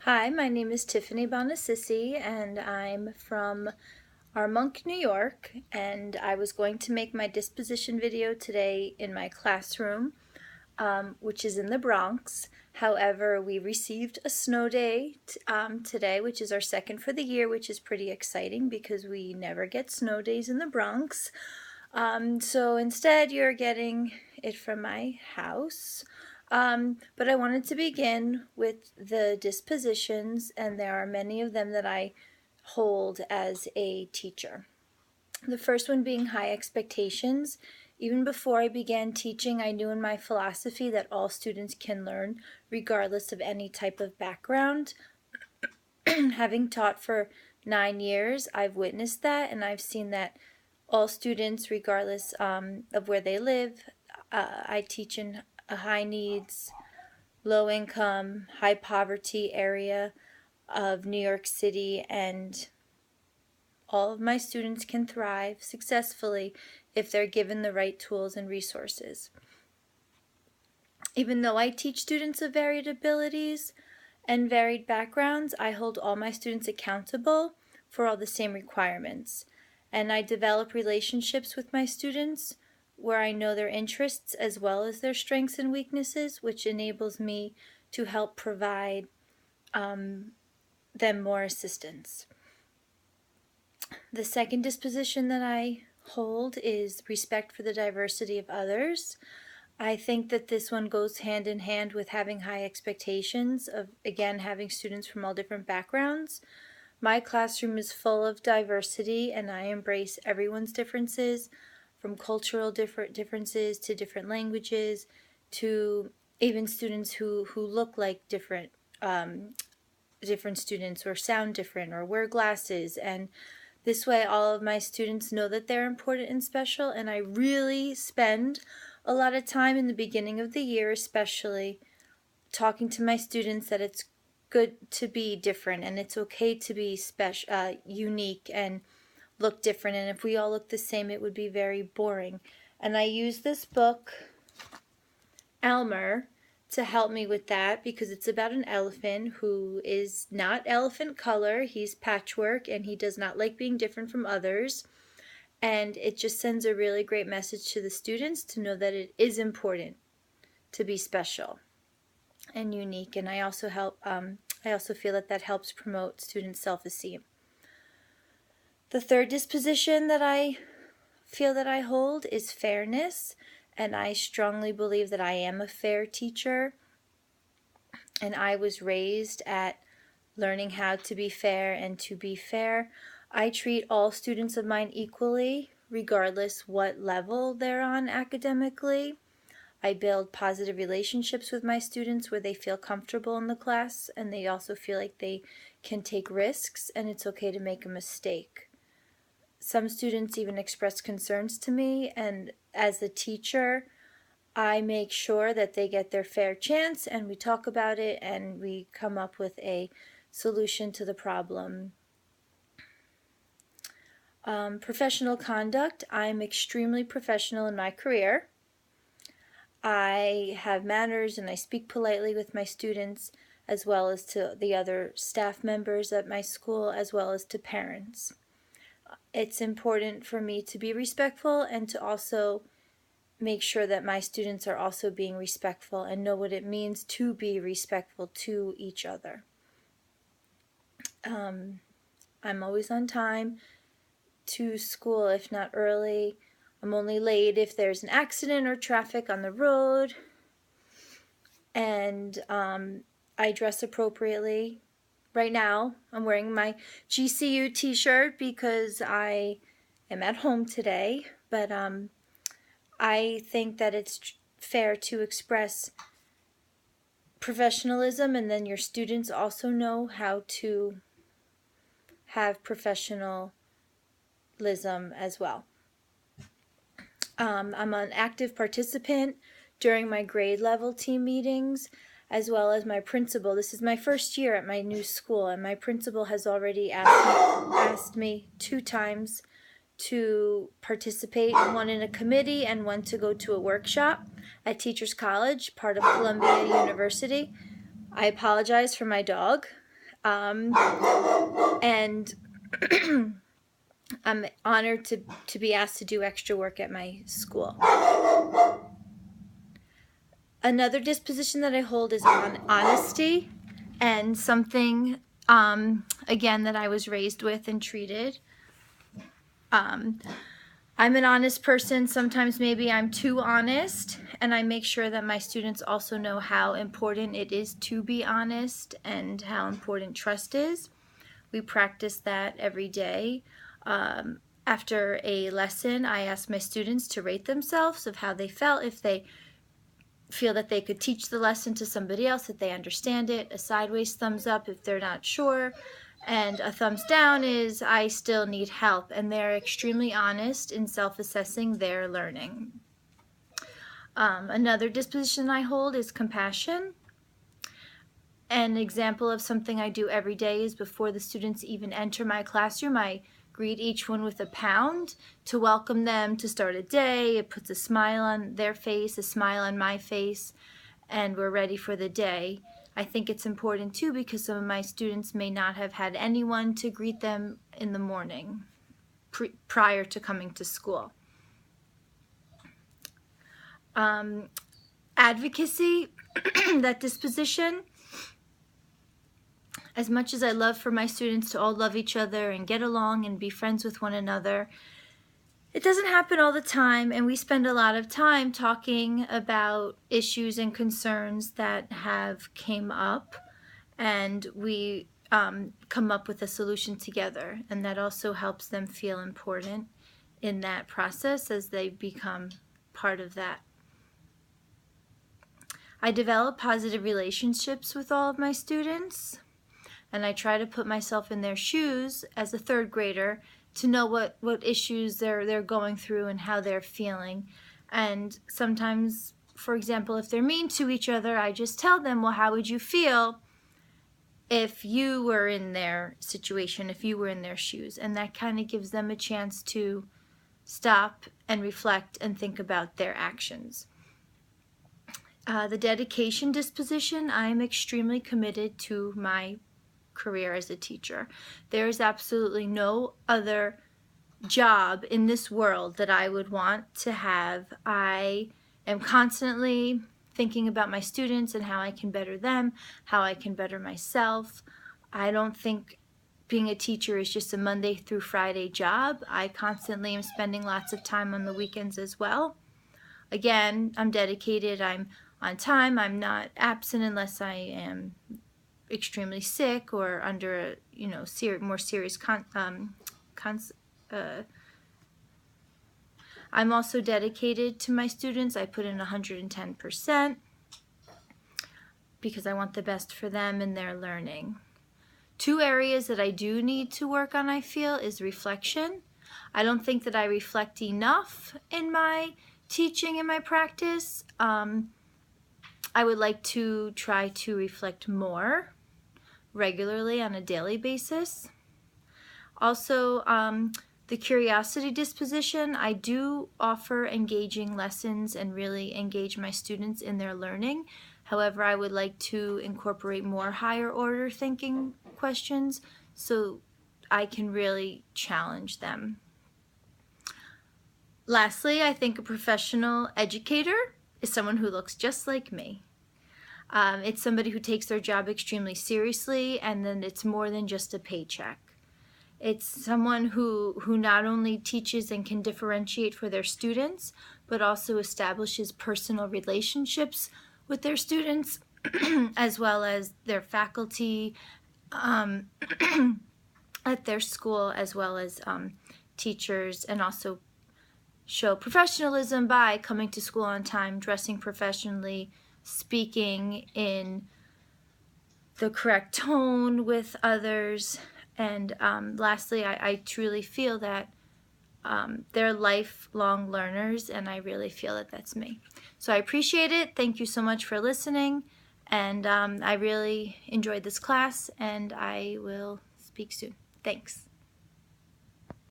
Hi, my name is Tiffany Bonassisi, and I'm from Armonk, New York, and I was going to make my disposition video today in my classroom, which is in the Bronx. However, we received a snow day today, which is our second for the year, which is pretty exciting because we never get snow days in the Bronx. So instead, you're getting it from my house. But I wanted to begin with the dispositions, and there are many of them that I hold as a teacher. The first one being high expectations. Even before I began teaching, I knew in my philosophy that all students can learn regardless of any type of background. Having taught for 9 years, I've witnessed that, and I've seen that all students, regardless of where they live, I teach in a high needs, low income, high poverty area of New York City, and all of my students can thrive successfully if they're given the right tools and resources. Even though I teach students of varied abilities and varied backgrounds, I hold all my students accountable for all the same requirements. And I develop relationships with my students where I know their interests as well as their strengths and weaknesses, which enables me to help provide them more assistance. The second disposition that I hold is respect for the diversity of others. I think that this one goes hand in hand with having high expectations of, again, having students from all different backgrounds. My classroom is full of diversity, and I embrace everyone's differences, from cultural differences to different languages to even students who look like different students or sound different or wear glasses. And this way all of my students know that they're important and special, and I really spend a lot of time in the beginning of the year especially talking to my students that it's good to be different and it's okay to be special, unique, and look different. And if we all look the same, it would be very boring. And I use this book, Elmer, to help me with that because it's about an elephant who is not elephant color. He's patchwork and he does not like being different from others. And it just sends a really great message to the students to know that it is important to be special and unique. And I also feel that helps promote student self-esteem. The third disposition that I feel that I hold is fairness, and I strongly believe that I am a fair teacher, and I was raised at learning how to be fair and to be fair. I treat all students of mine equally, regardless what level they're on academically. I build positive relationships with my students where they feel comfortable in the class and they also feel like they can take risks and it's okay to make a mistake. Some students even express concerns to me, and as a teacher, I make sure that they get their fair chance and we talk about it and we come up with a solution to the problem. Professional conduct. I'm extremely professional in my career. I have manners and I speak politely with my students as well as to the other staff members at my school as well as to parents. It's important for me to be respectful and to also make sure that my students are also being respectful and know what it means to be respectful to each other. I'm always on time to school, if not early. I'm only late if there's an accident or traffic on the road. And I dress appropriately. Right now, I'm wearing my GCU t-shirt because I am at home today. But I think that it's fair to express professionalism, and then your students also know how to have professionalism as well. I'm an active participant during my grade level team meetings as well as my principal. This is my first year at my new school, and my principal has already asked me 2 times to participate, one in a committee and one to go to a workshop at Teachers College, part of Columbia University. I apologize for my dog. And I'm honored to be asked to do extra work at my school. Another disposition that I hold is on honesty, and something, again, that I was raised with and treated. I'm an honest person. Sometimes maybe I'm too honest, and I make sure that my students also know how important it is to be honest and how important trust is. We practice that every day. After a lesson, I ask my students to rate themselves of how they felt, if they feel that they could teach the lesson to somebody else, if they understand it. A sideways thumbs up if they're not sure, and a thumbs down is I still need help, and they're extremely honest in self-assessing their learning. Another disposition I hold is compassion. An example of something I do every day is before the students even enter my classroom, I greet each one with a pound to welcome them to start a day. It puts a smile on their face, a smile on my face, and we're ready for the day. I think it's important too because some of my students may not have had anyone to greet them in the morning prior to coming to school. Advocacy, that disposition. As much as I love for my students to all love each other and get along and be friends with one another, it doesn't happen all the time, and we spend a lot of time talking about issues and concerns that have came up, and we come up with a solution together, and that also helps them feel important in that process as they become part of that. I develop positive relationships with all of my students, and I try to put myself in their shoes as a third grader to know what issues they're going through and how they're feeling. And sometimes, for example, if they're mean to each other, I just tell them, well, how would you feel if you were in their situation, if you were in their shoes? And that kind of gives them a chance to stop and reflect and think about their actions. The dedication disposition, I'm extremely committed to my career as a teacher. There is absolutely no other job in this world that I would want to have. I am constantly thinking about my students and how I can better them, how I can better myself. I don't think being a teacher is just a Monday through Friday job. I constantly am spending lots of time on the weekends as well. Again, I'm dedicated, I'm on time, I'm not absent unless I am extremely sick or under a more serious I'm also dedicated to my students. I put in 110% because I want the best for them and their learning. Two areas that I do need to work on, I feel, is reflection. I don't think that I reflect enough in my teaching and my practice. I would like to try to reflect more regularly on a daily basis. Also, the curiosity disposition, I do offer engaging lessons and really engage my students in their learning. However, I would like to incorporate more higher order thinking questions so I can really challenge them. Lastly, I think a professional educator is someone who looks just like me. It's somebody who takes their job extremely seriously, and then it's more than just a paycheck. It's someone who not only teaches and can differentiate for their students, but also establishes personal relationships with their students, as well as their faculty at their school, as well as teachers, and also show professionalism by coming to school on time, dressing professionally, speaking in the correct tone with others, and lastly, I truly feel that they're lifelong learners, and I really feel that that's me. So I appreciate it. Thank you so much for listening, and I really enjoyed this class, and I will speak soon. Thanks.